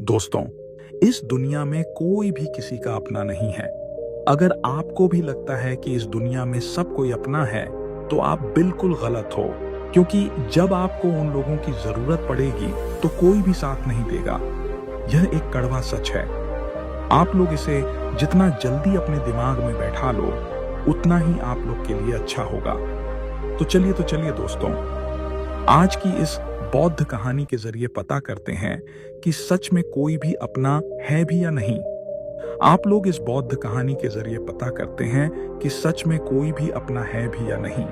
दोस्तों, इस दुनिया में कोई भी किसी का अपना नहीं है। अगर आपको भी लगता है कि इस दुनिया में सब कोई अपना है, तो आप बिल्कुल गलत हो, क्योंकि जब आपको उन लोगों की जरूरत पड़ेगी तो कोई भी साथ नहीं देगा। यह एक कड़वा सच है। आप लोग इसे जितना जल्दी अपने दिमाग में बैठा लो, उतना ही आप लोग के लिए अच्छा होगा। तो चलिए दोस्तों, आज की इस बौद्ध कहानी के जरिए पता करते हैं कि सच में कोई भी अपना है भी या नहीं। आप लोग इस बौद्ध कहानी के जरिए पता करते हैं कि सच में कोई भी अपना है भी या नहीं।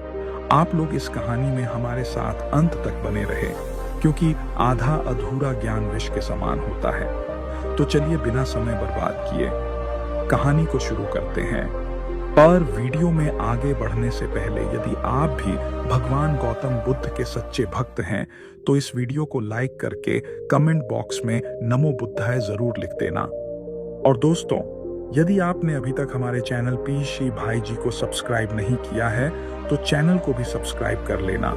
आप लोग इस कहानी में हमारे साथ अंत तक बने रहे, क्योंकि आधा अधूरा ज्ञान विष के समान होता है। तो चलिए बिना समय बर्बाद किए कहानी को शुरू करते हैं। पर वीडियो में आगे बढ़ने से पहले यदि आप भी भगवान गौतम बुद्ध के सच्चे भक्त हैं, तो इस वीडियो को लाइक करके कमेंट बॉक्स में नमो बुद्धाय जरूर लिख देना। और दोस्तों, यदि आपने अभी तक हमारे चैनल पीशी भाई जी को सब्सक्राइब नहीं किया है, तो चैनल को भी सब्सक्राइब कर लेना,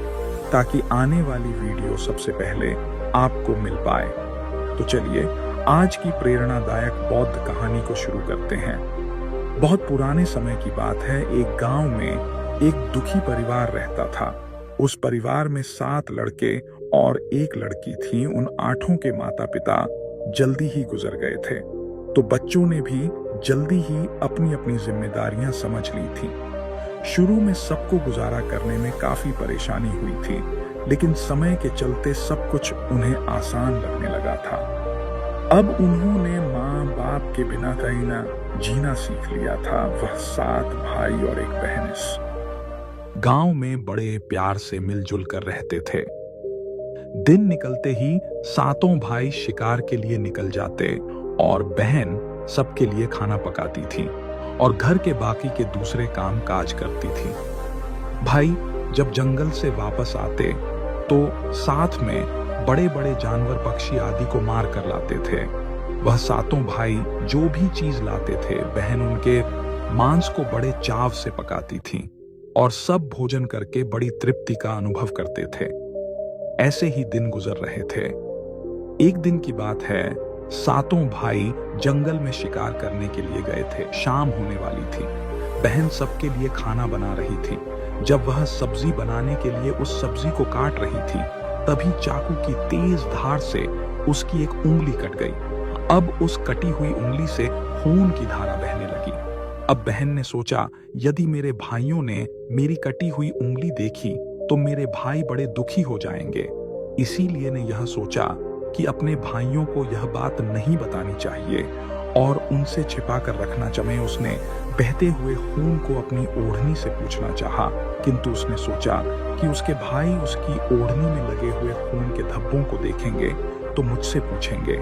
ताकि आने वाली वीडियो सबसे पहले आपको मिल पाए। तो चलिए आज की प्रेरणादायक बौद्ध कहानी को शुरू करते हैं। बहुत पुराने समय की बात है। एक गांव में एक दुखी परिवार रहता था। उस परिवार में 7 लड़के और 1 लड़की थी। उन 8 के माता पिता जल्दी ही गुजर गए थे, तो बच्चों ने भी जल्दी ही अपनी अपनी जिम्मेदारियां समझ ली थी। शुरू में सबको गुजारा करने में काफी परेशानी हुई थी, लेकिन समय के चलते सब कुछ उन्हें आसान लगने लगा था। अब उन्होंने माँ बाप के बिना कहीं ना जीना सीख लिया था। वह 7 भाई और 1 बहन इस गांव में बड़े प्यार से मिलजुल कर रहते थे। दिन निकलते ही 7 भाई शिकार के लिए निकल जाते और बहन सबके लिए खाना पकाती थी और घर के बाकी के दूसरे काम काज करती थी। भाई जब जंगल से वापस आते तो साथ में बड़े बड़े जानवर पक्षी आदि को मार कर लाते थे। वह 7 भाई जो भी चीज लाते थे, बहन उनके मांस को बड़े चाव से पकाती थी और सब भोजन करके बड़ी तृप्ति का अनुभव करते थे। ऐसे ही दिन गुजर रहे थे। एक दिन की बात है, 7 भाई जंगल में शिकार करने के लिए गए थे। शाम होने वाली थी। बहन सबके लिए खाना बना रही थी। जब वह सब्जी बनाने के लिए उस सब्जी को काट रही थी, तभी चाकू की तेज धार से उसकी एक उंगली कट गई। अब उस कटी हुई उंगली से खून की धारा बहने लगी। अब बहन ने सोचा, यदि मेरे भाइयों ने मेरी कटी हुई उंगली देखी तो मेरे भाई बड़े दुखी हो जाएंगे। इसीलिए ने यह सोचा कि अपने भाइयों को यह बात नहीं बतानी चाहिए और उनसे छिपा कर रखना चाहिए। उसने बहते हुए खून को अपनी ओढ़नी से पूछना चाहा, किंतु उसने सोचा कि उसके भाई उसकी ओढ़नी में लगे हुए खून के धब्बों को देखेंगे तो मुझसे पूछेंगे।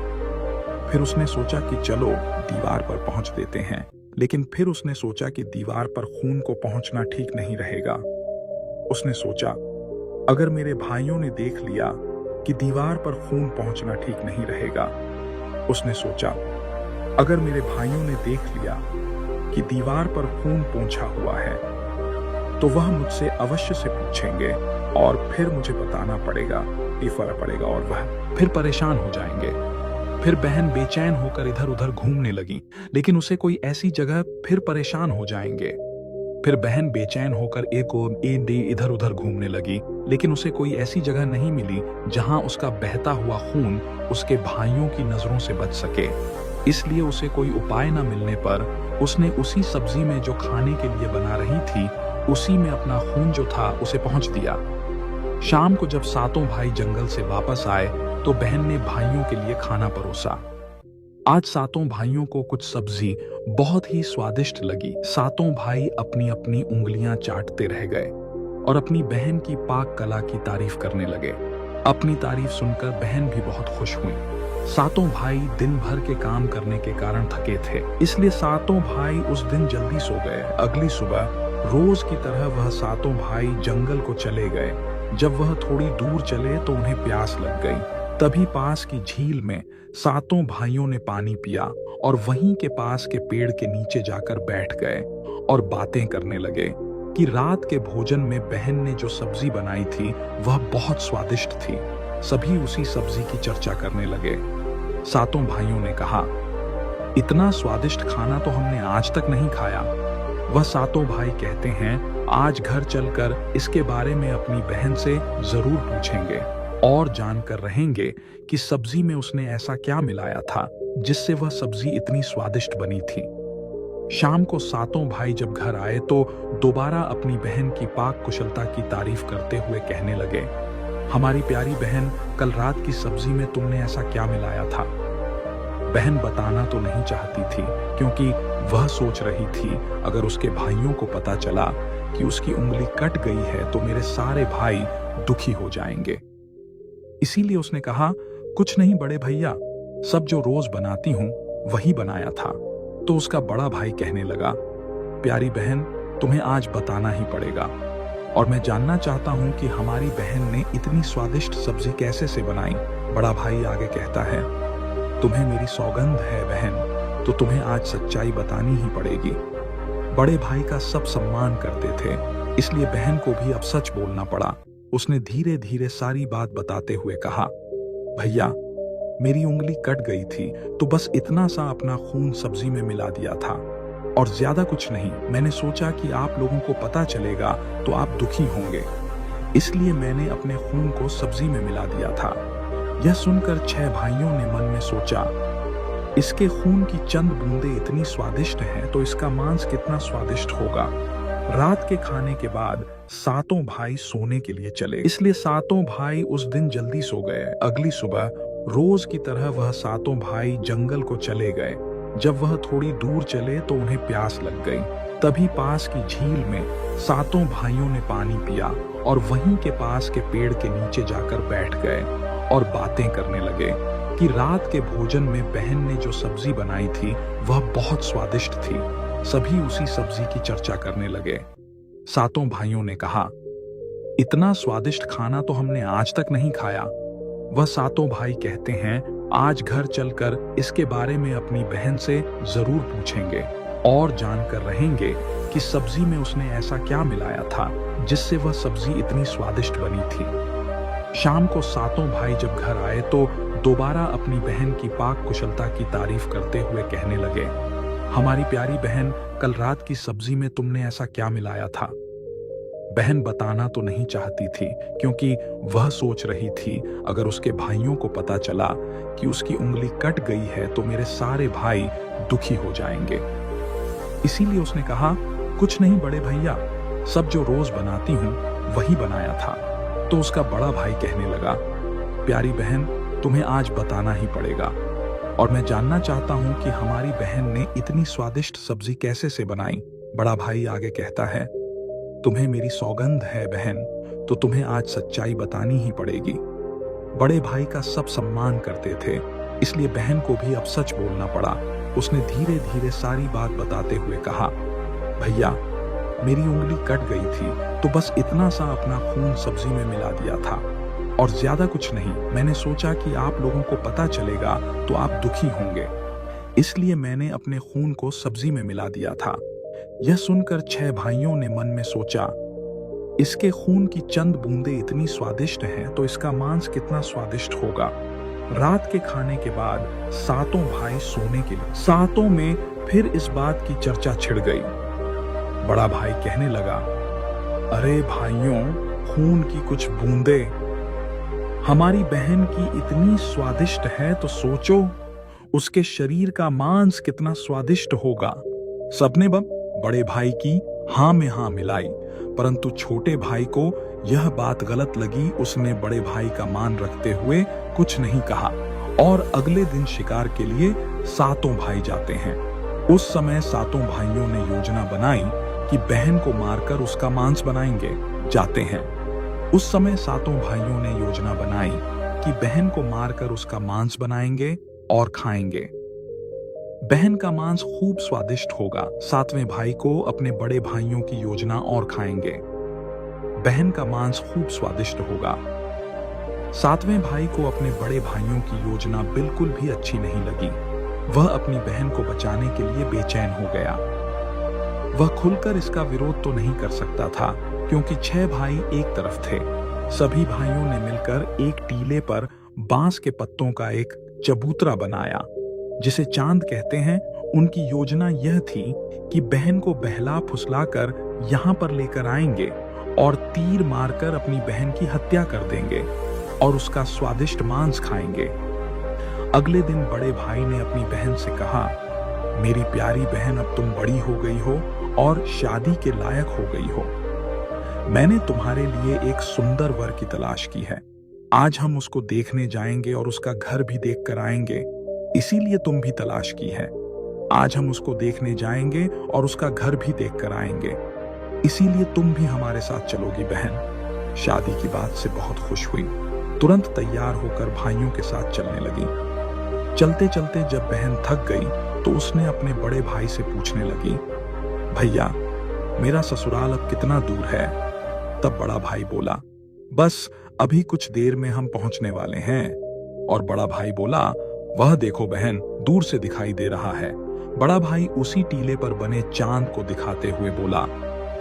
फिर उसने सोचा कि चलो दीवार पर पहुंच देते हैं, लेकिन फिर उसने सोचा कि दीवार पर खून को पहुंचना ठीक नहीं रहेगा। उसने सोचा, अगर मेरे भाइयों ने देख लिया कि दीवार पर खून पहुंचना ठीक नहीं रहेगा। उसने सोचा, अगर मेरे भाइयों ने देख लिया कि दीवार पर खून पोंछा हुआ है, तो वह मुझसे अवश्य से पूछेंगे और फिर मुझे बताना पड़ेगा कि फर्क पड़ेगा और वह फिर परेशान हो जाएंगे। फिर बहन बेचैन होकर इधर उधर घूमने लगी, लेकिन उसे कोई ऐसी जगह फिर परेशान हो जाएंगे। फिर बहन बेचैन होकर एक इधर उधर घूमने लगी, लेकिन उसे कोई ऐसी जगह नहीं मिली जहां उसका बहता हुआ खून उसके भाइयों की नजरों से बच सके। इसलिए उसे कोई उपाय न मिलने पर उसने उसी सब्जी में जो खाने के लिए बना रही थी, उसी में अपना खून जो था उसे पहुंच दिया। शाम को जब 7 भाई जंगल से वापस आए तो बहन ने भाइयों के लिए खाना परोसा। आज 7 भाइयों को कुछ सब्जी बहुत ही स्वादिष्ट लगी। 7 भाई अपनी अपनी उंगलियां चाटते रह गए और अपनी बहन की पाक कला की तारीफ करने लगे। अपनी तारीफ सुनकर बहन भी बहुत खुश हुई। 7 भाई दिन भर के काम करने के कारण थके थे, इसलिए 7 भाई उस दिन जल्दी सो गए। अगली सुबह रोज की तरह वह 7 भाई जंगल को चले गए। जब वह थोड़ी दूर चले तो उन्हें प्यास लग गई। तभी पास की झील में 7 भाइयों ने पानी पिया और वहीं के पास के पेड़ के नीचे जाकर बैठ गए और बातें करने लगे कि रात के भोजन में बहन ने जो सब्जी बनाई थी वह बहुत स्वादिष्ट थी। सभी उसी सब्जी की चर्चा करने लगे। सातों भाइयों ने कहा, इतना स्वादिष्ट खाना तो हमने आज तक नहीं खाया। वह सातों भाई कहते हैं, आज घर चलकर इसके बारे में अपनी बहन से जरूर पूछेंगे और जानकर रहेंगे कि सब्जी में उसने ऐसा क्या मिलाया था जिससे वह सब्जी इतनी स्वादिष्ट बनी थी। शाम को सातों भाई जब घर आए तो दोबारा अपनी बहन की पाक कुशलता की तारीफ करते हुए कहने लगे, हमारी प्यारी बहन, कल रात की सब्जी में तुमने ऐसा क्या मिलाया था? बहन बताना तो नहीं चाहती थी क्योंकि वह सोच रही थी अगर उसके भाइयों को पता चला कि उसकी उंगली कट गई है तो मेरे सारे भाई दुखी हो जाएंगे। इसीलिए उसने कहा, कुछ नहीं बड़े भैया, सब जो रोज बनाती हूं वही बनाया था। तो उसका बड़ा भाई कहने लगा, प्यारी बहन, तुम्हें आज बताना ही पड़ेगा और मैं जानना चाहता हूं कि हमारी बहन ने इतनी स्वादिष्ट सब्जी कैसे से बनाई। बड़ा भाई आगे कहता है, तुम्हें मेरी सौगंध है बहन, तो तुम्हें आज सच्चाई बतानी ही पड़ेगी। बड़े भाई का सब सम्मान करते थे, इसलिए बहन को भी अब सच बोलना पड़ा। उसने धीरे धीरे सारी बात बताते हुए कहा, भैया, मेरी उंगली कट गई थी तो बस इतना सा अपना खून सब्जी में मिला दिया था और ज्यादा कुछ नहीं। मैंने सोचा कि आप लोगों को पता चलेगा तो आप दुखी होंगे, इसलिए मैंने अपने खून को सब्जी में मिला दिया था। यह सुनकर 6 भाइयों ने मन में सोचा, इसके खून की चंद बूंदें इतनी स्वादिष्ट हैं तो इसका मांस कितना स्वादिष्ट होगा। रात के खाने के बाद सातों भाई सोने के लिए चले, इसलिए सातों भाई उस दिन जल्दी सो गए। अगली सुबह रोज की तरह वह सातों भाई जंगल को चले गए। जब वह थोड़ी दूर चले तो उन्हें प्यास लग गई। तभी पास की झील में सातों भाइयों ने पानी पिया और वहीं के पास के पेड़ के नीचे जाकर बैठ गए और बातें करने लगे कि रात के भोजन में बहन ने जो सब्जी बनाई थी वह बहुत स्वादिष्ट थी। सभी उसी सब्जी की चर्चा करने लगे। सातों भाइयों ने कहा, इतना स्वादिष्ट खाना तो हमने आज तक नहीं खाया। वह सातों भाई कहते हैं, आज घर चलकर इसके बारे में अपनी बहन से जरूर पूछेंगे और जानकर रहेंगे कि सब्जी में उसने ऐसा क्या मिलाया था जिससे वह सब्जी इतनी स्वादिष्ट बनी थी। शाम को सातों भाई जब घर आए तो दोबारा अपनी बहन की पाक कुशलता की तारीफ करते हुए कहने लगे, हमारी प्यारी बहन, कल रात की सब्जी में तुमने ऐसा क्या मिलाया था? बहन बताना तो नहीं चाहती थी क्योंकि वह सोच रही थी अगर उसके भाइयों को पता चला कि उसकी उंगली कट गई है तो मेरे सारे भाई दुखी हो जाएंगे। इसीलिए उसने कहा, कुछ नहीं बड़े भैया, सब जो रोज बनाती हूं वही बनाया था। तो उसका बड़ा भाई कहने लगा, प्यारी बहन, तुम्हें आज बताना ही पड़ेगा और मैं जानना चाहता हूं कि हमारी बहन ने इतनी स्वादिष्ट सब्जी कैसे से बनाई। बड़ा भाई आगे कहता है, तुम्हें मेरी सौगंध है बहन, तो तुम्हें आज सच्चाई बतानी ही पड़ेगी। बड़े भाई का सब सम्मान करते थे, इसलिए बहन को भी अब सच बोलना पड़ा। उसने धीरे धीरे सारी बात बताते हुए कहा, भैया, मेरी उंगली कट गई थी तो बस इतना सा अपना खून सब्जी में मिला दिया था और ज्यादा कुछ नहीं। मैंने सोचा कि आप लोगों को पता चलेगा तो आप दुखी होंगे, इसलिए मैंने अपने खून को सब्जी में मिला दिया था। यह सुनकर 6 भाइयों ने मन में सोचा, इसके खून की चंद बूंदें इतनी स्वादिष्ट हैं तो इसका मांस कितना स्वादिष्ट होगा। रात के खाने के बाद सातों भाई सोने के लिए, सातों में फिर इस बात की चर्चा छिड़ गई। बड़ा भाई कहने लगा, अरे भाइयों, खून की कुछ बूंदें हमारी बहन की इतनी स्वादिष्ट है तो सोचो उसके शरीर का मांस कितना स्वादिष्ट होगा। सबने बड़े भाई की हां में हां मिलाई, परंतु छोटे भाई को यह बात गलत लगी। उसने बड़े भाई का मान रखते हुए कुछ नहीं कहा और अगले दिन शिकार के लिए सातों भाई जाते हैं। उस समय सातों भाइयों ने योजना बनाई कि बहन को मारकर उसका मांस बनाएंगे। जाते हैं। उस समय सातों भाइयों ने योजना बनाई कि बहन को मारकर उसका मांस बनाएंगे और खाएंगे। बहन का मांस खूब स्वादिष्ट होगा। सातवें भाई को अपने बड़े भाइयों की योजना और खाएंगे। बहन का मांस खूब स्वादिष्ट होगा। सातवें भाई को अपने बड़े भाइयों की योजना बिल्कुल भी अच्छी नहीं लगी। वह अपनी बहन को बचाने के लिए बेचैन हो गया। वह खुलकर इसका विरोध तो नहीं कर सकता था क्योंकि 6 भाई एक तरफ थे। सभी भाइयों ने मिलकर एक टीले पर बांस के पत्तों का एक चबूतरा बनाया, जिसे चांद कहते हैं। उनकी योजना यह थी कि बहन को बहला फुसलाकर यहाँ पर लेकर आएंगे और तीर मारकर अपनी बहन की हत्या कर देंगे और उसका स्वादिष्ट मांस खाएंगे। अगले दिन बड़े भाई ने अपनी बहन से कहा, मेरी प्यारी बहन, अब तुम बड़ी हो गई हो और शादी के लायक हो गई हो। मैंने तुम्हारे लिए एक सुंदर वर की तलाश की है। आज हम उसको देखने जाएंगे और उसका घर भी देख कर आएंगे, इसीलिए तुम भी तलाश की है। आज हम उसको देखने जाएंगे और उसका घर भी देख कर आएंगे, इसीलिए तुम भी हमारे साथ चलोगी बहन। शादी की बात से बहुत खुश हुई, तुरंत तैयार होकर भाइयों के साथ चलने लगी। चलते चलते जब बहन थक गई तो उसने अपने बड़े भाई से पूछने लगी, भैया, मेरा ससुराल अब कितना दूर है? तब बड़ा भाई बोला, बस अभी कुछ देर में हम पहुंचने वाले हैं। और बड़ा भाई बोला, वह देखो बहन, दूर से दिखाई दे रहा है। बड़ा भाई उसी टीले पर बने चांद को दिखाते हुए बोला,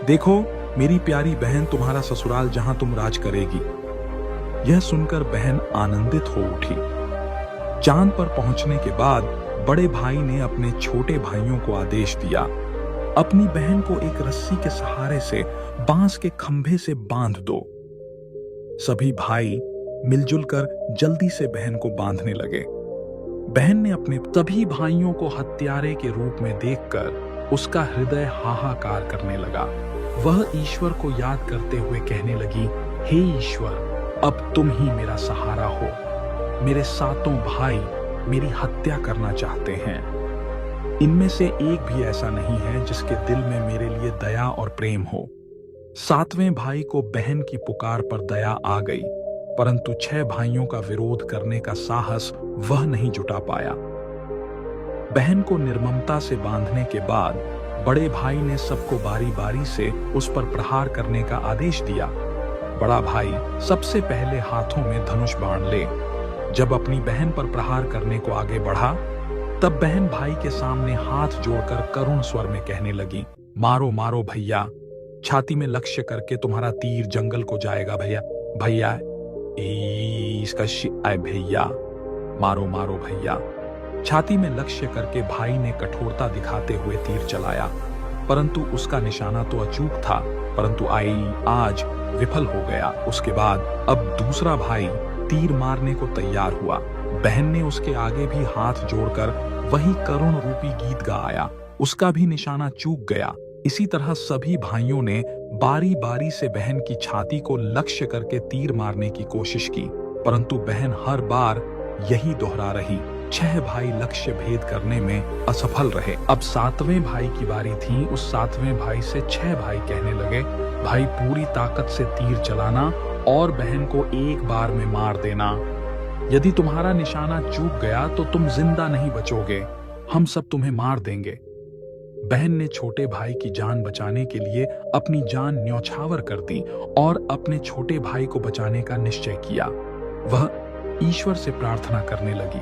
देखो मेरी प्यारी बहन, तुम्हारा ससुराल जहां तुम राज करेगी। यह सुनकर बहन आनंदित हो उठी। चांद पर पहुंचने के बाद बड़े भाई ने अपने छोटे भाइयों को आदेश दिया, अपनी बहन को एक रस्सी के सहारे से बांस के खंभे से बांध दो। सभी भाई मिलजुल कर जल्दी से बहन को बांधने लगे। बहन ने अपने सभी भाइयों को हत्यारे के रूप में देखकर उसका हृदय हाहाकार करने लगा। वह ईश्वर को याद करते हुए कहने लगी, हे ईश्वर, अब तुम ही मेरा सहारा हो। मेरे सातों भाई मेरी हत्या करना चाहते हैं। इनमें से एक भी ऐसा नहीं है जिसके दिल में मेरे लिए दया और प्रेम हो। सातवें भाई को बहन की पुकार पर दया आ गई, परंतु 6 भाइयों का विरोध करने का साहस वह नहीं जुटा पाया। बहन को निर्ममता से बांधने के बाद बड़े भाई ने सबको बारी बारी से उस पर प्रहार करने का आदेश दिया। बड़ा भाई सबसे पहले हाथों में धनुष बाण ले जब अपनी बहन पर प्रहार करने को आगे बढ़ा, तब बहन भाई के सामने हाथ जोड़कर करुण स्वर में कहने लगी, मारो मारो भैया, छाती में लक्ष्य करके तुम्हारा तीर जंगल को जाएगा भैया। भैया इसका आए भैया, मारो मारो भैया। छाती में लक्ष्य करके भाई ने कठोरता दिखाते हुए तीर चलाया, परंतु उसका निशाना तो अचूक था, परंतु आज विफल हो गया। उसके बाद अब दूसरा भाई तीर मारने को तैयार हुआ। बहन ने उसके आगे भी हाथ जोड़कर वही करुण रूपी गीत गाया, उसका भी निशाना चूक गया। इसी तरह सभी भाइयों ने बारी बारी से बहन की छाती को लक्ष्य करके तीर मारने की कोशिश की, परंतु बहन हर बार यही दोहरा रही। 6 भाई लक्ष्य भेद करने में असफल रहे। अब 7वें भाई की बारी थी। उस 7वें भाई से 6 भाई कहने लगे, भाई पूरी ताकत से तीर चलाना और बहन को एक बार में मार देना। यदि तुम्हारा निशाना चूक गया तो तुम जिंदा नहीं बचोगे, हम सब तुम्हें मार देंगे। बहन ने छोटे भाई की जान बचाने के लिए अपनी जान न्यौछावर कर दी और अपने छोटे भाई को बचाने का निश्चय किया। वह ईश्वर से प्रार्थना करने लगी,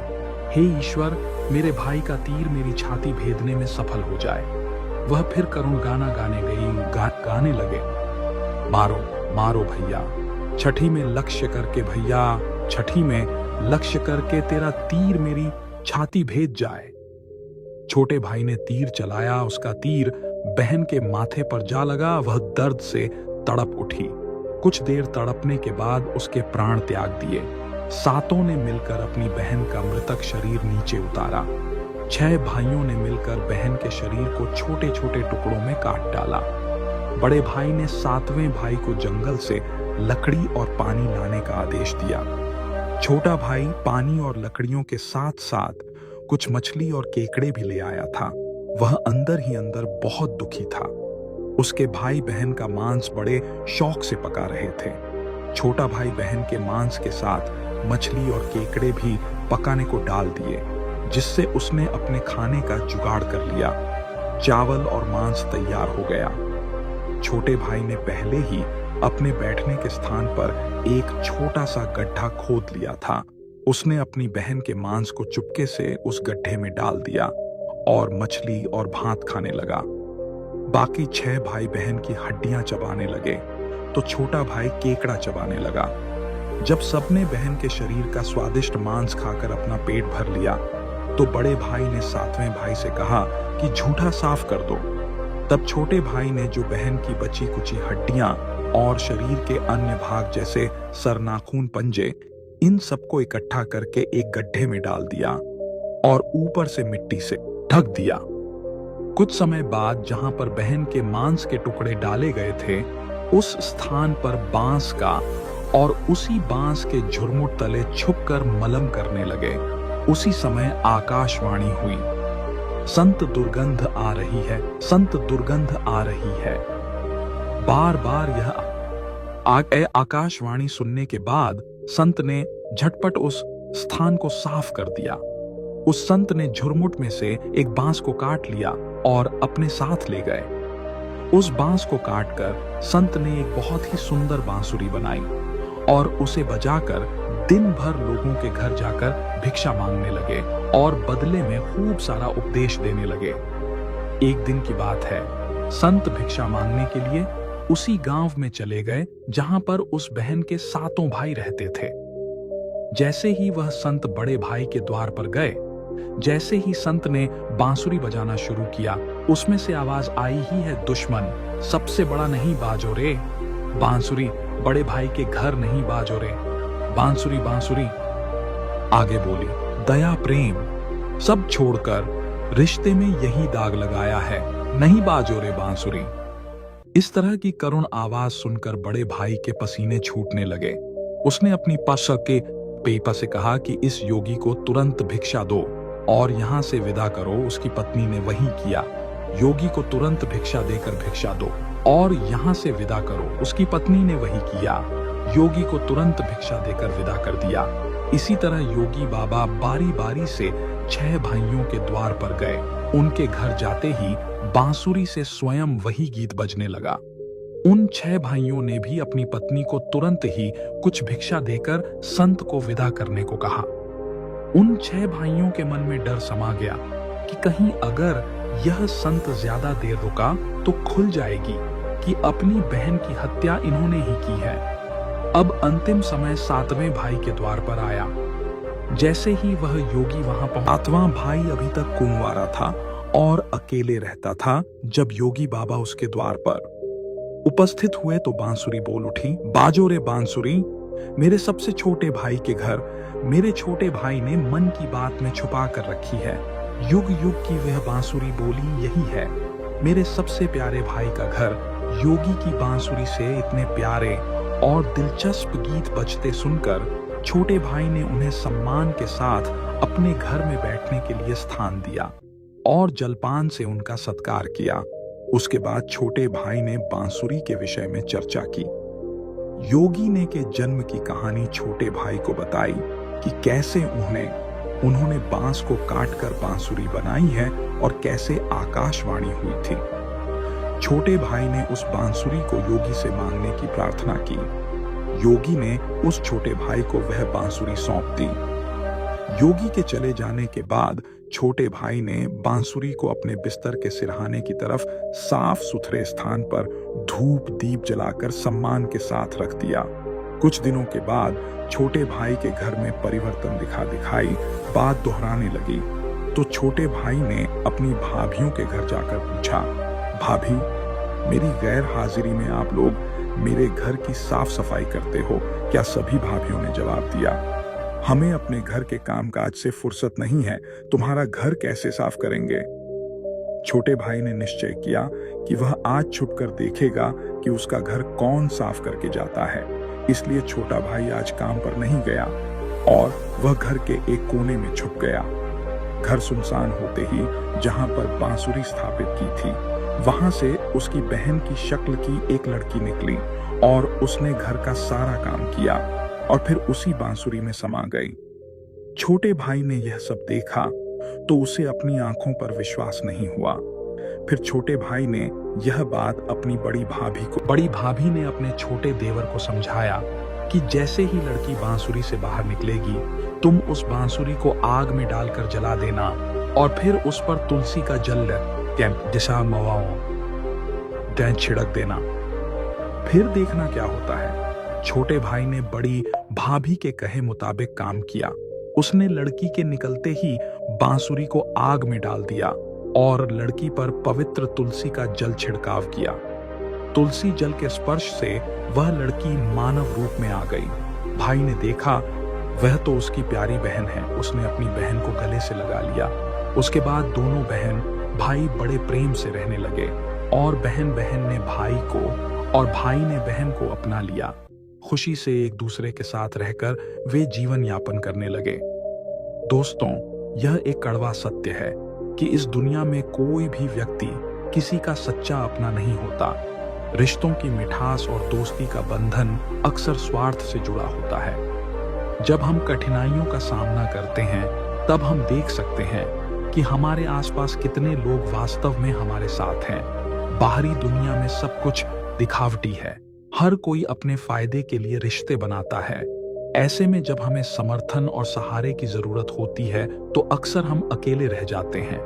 हे ईश्वर, मेरे भाई का तीर मेरी छाती भेदने में सफल हो जाए। वह फिर करुण गाना गाने लगे, मारो मारो भैया, छठी में लक्ष्य करके भैया, छठी में लक्ष्य करके तेरा तीर मेरी छाती भेद जाए। छोटे भाई ने तीर चलाया, उसका तीर बहन के माथे पर जा लगा। वह दर्द से तड़प उठी। कुछ देर तड़पने के बाद उसके प्राण त्याग दिए। सातों ने मिलकर अपनी बहन का मृतक शरीर नीचे उतारा। 6 भाइयों ने मिलकर बहन के शरीर को छोटे छोटे टुकड़ों में काट डाला। बड़े भाई ने 7वें भाई को जंगल से लकड़ी और पानी लाने का आदेश दिया। छोटा भाई पानी और लकड़ियों के साथ साथ कुछ मछली और केकड़े भी ले आया था। वह अंदर ही अंदर बहुत दुखी था। उसके भाई बहन का मांस बड़े शौक से पका रहे थे। छोटा भाई बहन के मांस के साथ मछली और केकड़े भी पकाने को डाल दिए, जिससे उसने अपने खाने का जुगाड़ कर लिया। चावल और मांस तैयार हो गया। छोटे भाई ने पहले ही अपने बैठने के स्थान पर एक छोटा सा गड्ढा खोद लिया था। उसने अपनी बहन के मांस को चुपके से उस गड्ढे में डाल दिया और मछली और भात खाने लगा। बाकी 6 भाई बहन की हड्डियां चबाने लगे तो छोटा भाई केकड़ा चबाने लगा। जब सबने बहन के शरीर का स्वादिष्ट मांस खाकर अपना पेट भर लिया, तो बड़े भाई ने सातवें भाई से कहा कि झूठा साफ कर दो। तब छोटे भाई ने जो बहन की बची कुची हड्डियां और शरीर के अन्य भाग जैसे सर, नाखून, पंजे, इन सबको इकट्ठा करके एक गड्ढे में डाल दिया और ऊपर से मिट्टी से ढक दिया। कुछ समय बाद जहां पर बहन के मांस के टुकड़े डाले गए थे, उस स्थान पर बांस का और उसी बांस के झुरमुट तले छुपकर मलम करने लगे। उसी समय आकाशवाणी हुई, संत दुर्गंध आ रही है, संत दुर्गंध आ रही है। बार बार यह आकाशवाणी सुनने के बाद संत ने झटपट उस स्थान को साफ कर दिया। उस संत ने झुरमुट में से एक बांस को काट लिया और अपने साथ ले गए। उस बांस को काटकर संत ने एक बहुत ही सुंदर बांसुरी बनाई और उसे बजाकर दिन भर लोगों के घर जाकर भिक्षा मांगने लगे और बदले में खूब सारा उपदेश देने लगे। एक दिन की बात है, संत भिक्षा मांगने के लिए उसी गांव में चले गए जहां पर उस बहन के सातों भाई रहते थे। जैसे ही वह संत बड़े भाई के द्वार पर गए, जैसे ही संत ने बांसुरी बजाना शुरू किया, उसमें से आवाज आई ही है, दुश्मन सबसे बड़ा नहीं बाजो रे, बांसुरी बड़े भाई के घर नहीं बाजो रे, बांसुरी बांसुरी। आगे बोली, दया प्रेम सब छोड़कर रिश्ते में यही दाग लगाया है, नहीं बाजो रे बांसुरी। इस तरह की करुण आवाज सुनकर बड़े भाई के पसीने छूटने लगे। उसने अपनी पश के पेपा से कहा कि इस योगी को तुरंत भिक्षा दो और यहां से विदा करो। उसकी पत्नी ने वही किया। योगी को तुरंत भिक्षा देकर भिक्षा दो और यहां से विदा करो। उसकी पत्नी ने वही किया। योगी को तुरंत भिक्षा देकर विदा कर दिया। इसी तरह योगी बाबा बारी बारी से 6 भाइयों के द्वार पर गए। उनके घर जाते ही बांसुरी से स्वयं वही गीत बजने लगा। उन 6 भाइयों ने भी अपनी पत्नी को तुरंत ही कुछ भिक्षा देकर संत को विदा करने को कहा। उन 6 भाइयों के मन में डर समा गया कि कहीं अगर यह संत ज्यादा देर रुका तो खुल जाएगी कि अपनी बहन की हत्या इन्होंने ही की है। अब अंतिम समय 7वें भाई के द्वार पर आया। जैसे ही वह योगी वहां पहुंचा, 7वां भाई अभी तक कुंवारा था और अकेले रहता था। जब योगी बाबा उसके द्वार पर उपस्थित हुए तो बांसुरी बोल उठी, बाजो रे बांसुरी, मेरे सबसे छोटे भाई के घर मेरे छोटे भाई ने मन की बात में छुपा कर रखी है। युग युग की वह बांसुरी बोली यही है। मेरे सबसे प्यारे भाई का घर योगी की बांसुरी से इतने प्यारे और दिलचस्प गीत बजते सुनकर छोटे भाई ने उन्हें सम्मान के साथ अपने घर में बैठने के लिए स्थान दिया और जलपान से उनका सत्कार किया। उसके बाद छोटे भाई ने बांसुरी के विषय में चर्चा की। योगी ने के जन्म की कहानी छोटे भाई को बताई कि कैसे उन्होंने बांस को काटकर बांसुरी बनाई है और कैसे आकाशवाणी हुई थी। छोटे भाई ने उस बांसुरी को योगी से मांगने की प्रार्थना की। योगी ने उस छोटे भाई को वह बांसुरी सौंप दी। योगी के चले जाने के बाद छोटे भाई ने बांसुरी को अपने बिस्तर के सिरहाने की तरफ साफ सुथरे स्थान पर धूप दीप जलाकर सम्मान के साथ रख दिया। कुछ दिनों के बाद छोटे भाई के घर में परिवर्तन दिखाई बात दोहराने लगी तो छोटे भाई ने अपनी भाभियों के घर जाकर पूछा, भाभी, मेरी गैर हाजिरी में आप लोग मेरे घर की साफ सफाई करते हो क्या? सभी भाभियों ने जवाब दिया, हमें अपने घर के कामकाज से फुर्सत नहीं है, तुम्हारा घर कैसे साफ करेंगे? छोटे भाई ने निश्चय किया कि वह आज छुपकर देखेगा कि उसका घर कौन साफ करके जाता है। इसलिए छोटा भाई आज काम पर नहीं गया और वह घर के एक कोने में छुप गया। घर सुनसान होते ही जहां पर बांसुरी स्थापित की थी, वहां से उसकी बहन की शक्ल की एक लड़की निकली और उसने घर का सारा काम किया और फिर उसी बांसुरी में समा गई। छोटे भाई ने यह सब देखा तो उसे अपनी आंखों पर विश्वास नहीं हुआ। फिर छोटे भाई ने यह बात अपनी बड़ी भाभी ने अपने छोटे देवर को समझाया कि जैसे ही लड़की बांसुरी से बाहर निकलेगी, तुम उस बांसुरी को आग में डालकर जला देना और फिर उस पर तुलसी का जल दिशा मवाओं छिड़क देना। फिर देखना क्या होता है। छोटे भाई ने बड़ी भाभी के कहे मुताबिक काम किया। उसने लड़की के निकलते ही बांसुरी को आग में डाल दिया और लड़की पर पवित्र तुलसी का जल छिड़काव किया। तुलसी जल के स्पर्श से वह लड़की मानव रूप में आ गई। भाई ने देखा वह तो उसकी प्यारी बहन है। उसने अपनी बहन को गले से लगा लिया। उसके बाद दोनों बहन भाई बड़े प्रेम से रहने लगे और बहन ने भाई को और भाई ने बहन को अपना लिया। खुशी से एक दूसरे के साथ रहकर वे जीवन यापन करने लगे। दोस्तों, यह एक कड़वा सत्य है कि इस दुनिया में कोई भी व्यक्ति किसी का सच्चा अपना नहीं होता। रिश्तों की मिठास और दोस्ती का बंधन अक्सर स्वार्थ से जुड़ा होता है। जब हम कठिनाइयों का सामना करते हैं तब हम देख सकते हैं कि हमारे आसपास कितने लोग वास्तव में हमारे साथ हैं। बाहरी दुनिया में सब कुछ दिखावटी है। हर कोई अपने फायदे के लिए रिश्ते बनाता है। ऐसे में जब हमें समर्थन और सहारे की जरूरत होती है तो अक्सर हम अकेले रह जाते हैं।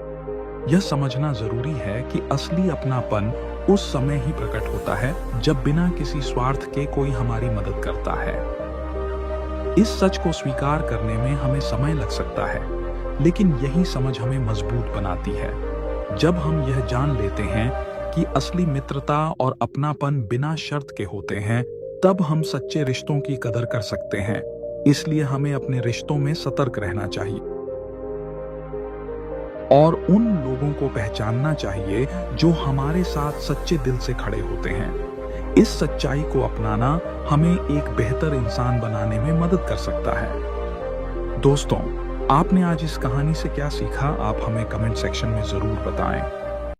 यह समझना जरूरी है कि असली अपनापन उस समय ही प्रकट होता है जब बिना किसी स्वार्थ के कोई हमारी मदद करता है। इस सच को स्वीकार करने में हमें समय लग सकता है, लेकिन यही समझ हमें मजबूत बनाती है। जब हम यह जान लेते हैं कि असली मित्रता और अपनापन बिना शर्त के होते हैं, तब हम सच्चे रिश्तों की कदर कर सकते हैं। इसलिए हमें अपने रिश्तों में सतर्क रहना चाहिए और उन लोगों को पहचानना चाहिए जो हमारे साथ सच्चे दिल से खड़े होते हैं। इस सच्चाई को अपनाना हमें एक बेहतर इंसान बनाने में मदद कर सकता है। दोस्तों, आपने आज इस कहानी से क्या सीखा? आप हमें कमेंट सेक्शन में जरूर बताएं।